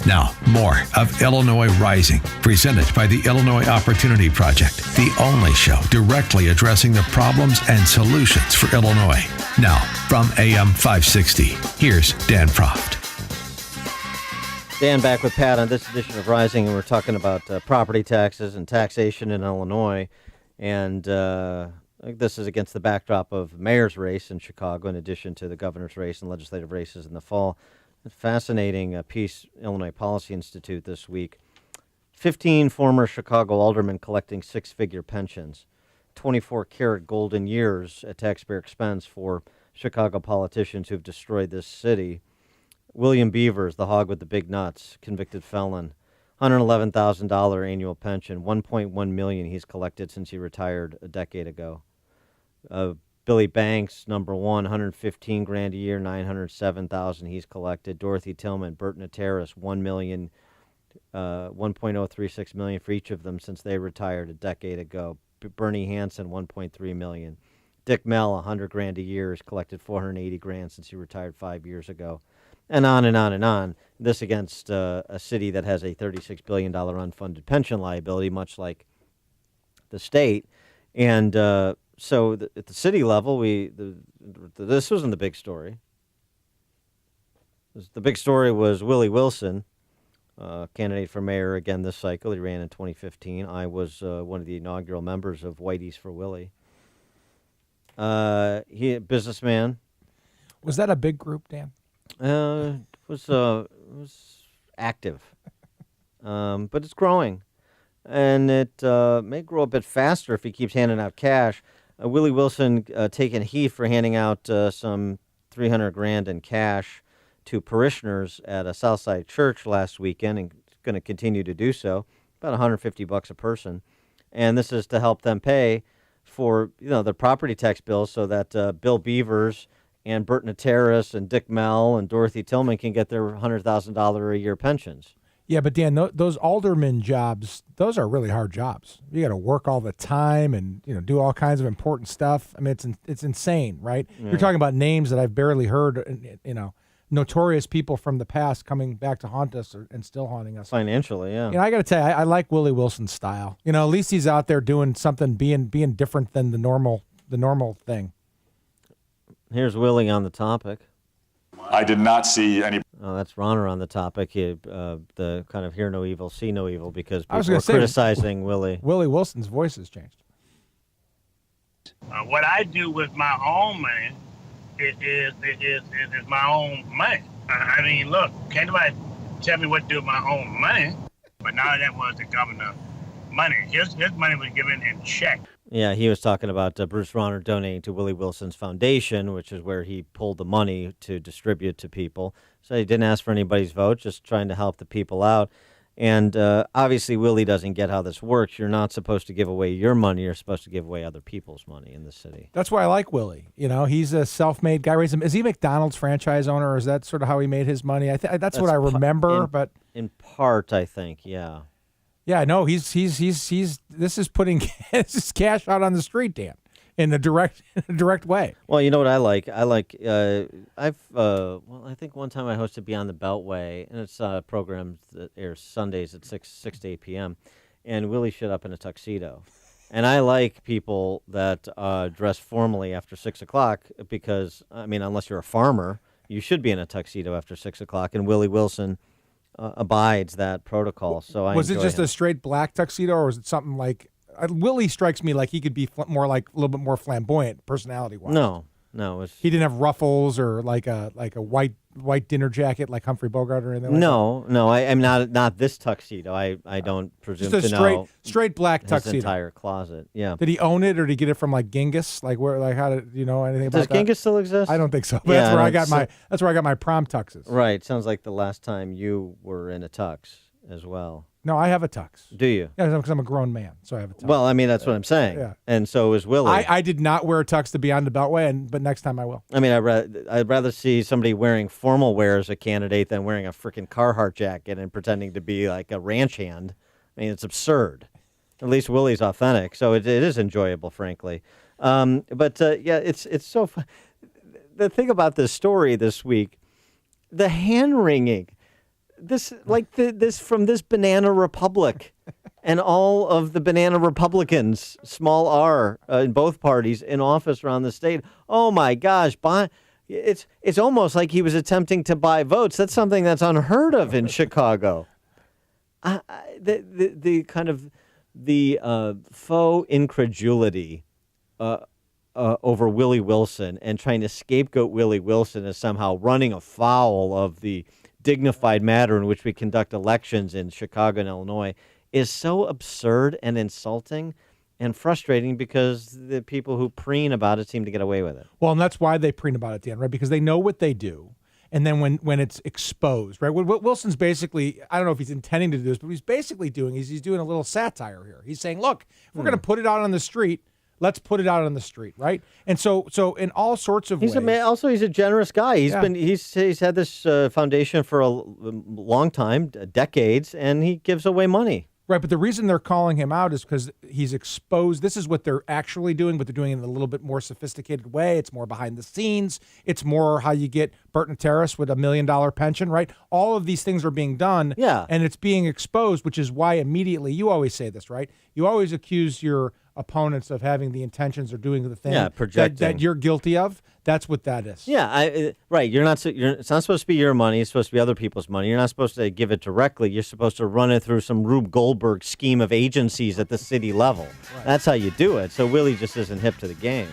Now, more of Illinois Rising, presented by the Illinois Opportunity Project, the only show directly addressing the problems and solutions for Illinois. Now, from AM 560, here's Dan Proft. Dan back with Pat on this edition of Rising, and we're talking about property taxes and taxation in Illinois. And this is against the backdrop of mayor's race in Chicago, in addition to the governor's race and legislative races in the fall. A fascinating piece, Illinois Policy Institute this week. 15 former Chicago aldermen collecting six-figure pensions. 24-karat golden years at taxpayer expense for Chicago politicians who've destroyed this city. William Beavers, the hog with the big nuts, convicted felon. $111,000 annual pension. $1.1 million he's collected since he retired a decade ago. Billy Banks, number one, $115,000 a year, $907,000 he's collected. Dorothy Tillman, Bert Nateris, $1 million, $1.036 million for each of them since they retired a decade ago. Bernie Hansen, $1.3 million. Dick Mell, $100,000 a year, has collected $480,000 since he retired 5 years ago. And on and on and on. This against a city that has a $36 billion unfunded pension liability, much like the state. And so at the city level, this wasn't the big story. The big story was Willie Wilson, candidate for mayor again this cycle. He ran in 2015. I was one of the inaugural members of Whitey's for Willie. He a businessman. Was that a big group, Dan? It was active, but it's growing, and it may grow a bit faster if he keeps handing out cash. Willie Wilson taking heat for handing out some $300,000 in cash to parishioners at a Southside church last weekend, and going to continue to do so. About $150 a person, and this is to help them pay for the property tax bills, so that Bill Beavers and Bert Nateris and Dick Mell and Dorothy Tillman can get their $100,000 a year pensions. Yeah, but Dan, those alderman jobs, those are really hard jobs. You got to work all the time and do all kinds of important stuff. I mean, it's insane, right? Yeah. You're talking about names that I've barely heard. Notorious people from the past coming back to haunt us and still haunting us financially. Yeah. I got to tell you, I like Willie Wilson's style. At least he's out there doing something, being different than the normal thing. Here's Willie on the topic. I did not see any. Oh, that's Rauner on the topic. The kind of hear no evil, see no evil, because people are criticizing Willie. Willie Wilson's voice has changed. What I do with my own money is my own money. I mean, look, can't nobody tell me what to do with my own money. But now that was the governor's money. His money was given in check. Yeah, he was talking about Bruce Rauner donating to Willie Wilson's foundation, which is where he pulled the money to distribute to people. So he didn't ask for anybody's vote, just trying to help the people out. And obviously, Willie doesn't get how this works. You're not supposed to give away your money. You're supposed to give away other people's money in the city. That's why I like Willie. He's a self-made guy. Is he McDonald's franchise owner, or is that sort of how he made his money? That's what I remember. But in part, I think, yeah. Yeah, no, he's this is putting this is cash out on the street, Dan, in a direct way. Well, you know what I like? I think one time I hosted Beyond the Beltway, and it's a program that airs Sundays at 6 to 8 p.m., and Willie showed up in a tuxedo. And I like people that dress formally after 6 o'clock because, unless you're a farmer, you should be in a tuxedo after 6 o'clock, and Willie Wilson abides that protocol. So was it just a straight black tuxedo, or was it something like Willie strikes me like he could be more like a little bit more flamboyant personality wise? No, he didn't have ruffles or like a white dinner jacket like Humphrey Bogart or anything. No, I'm not this tuxedo. I don't presume just to know straight black tuxedo. His entire closet. Yeah. Did he own it, or did he get it from like Genghis? Like where? Like how did you know anything about that? Does Genghis still exist? I don't think so. But yeah, that's where I got my prom tuxes. Right. Sounds like the last time you were in a tux as well. No, I have a tux. Do you? Yeah, because I'm a grown man, so I have a tux. Well, that's what I'm saying. Yeah. And so is Willie. I did not wear a tux to Beyond the Beltway, but next time I will. I'd rather see somebody wearing formal wear as a candidate than wearing a freaking Carhartt jacket and pretending to be like a ranch hand. It's absurd. At least Willie's authentic, so it is enjoyable, frankly. It's so fun. The thing about this story this week, the hand-wringing, this from this banana republic, and all of the banana Republicans, small r, in both parties in office around the state. Oh my gosh, it's almost like he was attempting to buy votes. That's something that's unheard of in Chicago. The kind of the faux incredulity over Willie Wilson and trying to scapegoat Willie Wilson as somehow running afoul of the dignified manner in which we conduct elections in Chicago and Illinois is so absurd and insulting and frustrating because the people who preen about it seem to get away with it. Well, and that's why they preen about it, Dan, right? Because they know what they do. And then when it's exposed, right? What Wilson's basically, I don't know if he's intending to do this, but what he's basically doing is he's doing a little satire here. He's saying, look, if we're going to put it out on the street, let's put it out on the street, right? And so in all sorts of ways. Also, he's a generous guy. He's had this foundation for a long time, decades, and he gives away money. Right, but the reason they're calling him out is because he's exposed. This is what they're actually doing, but they're doing it in a little bit more sophisticated way. It's more behind the scenes. It's more how you get Burton Terrace with $1 million pension, right? All of these things are being done, and it's being exposed, which is why immediately, you always say this, right? You always accuse your opponents of having the intentions or doing the thing that you're guilty of. That's what that is. Yeah, right. It's not supposed to be your money. It's supposed to be other people's money. You're not supposed to give it directly. You're supposed to run it through some Rube Goldberg scheme of agencies at the city level. Right. That's how you do it. So Willie just isn't hip to the game.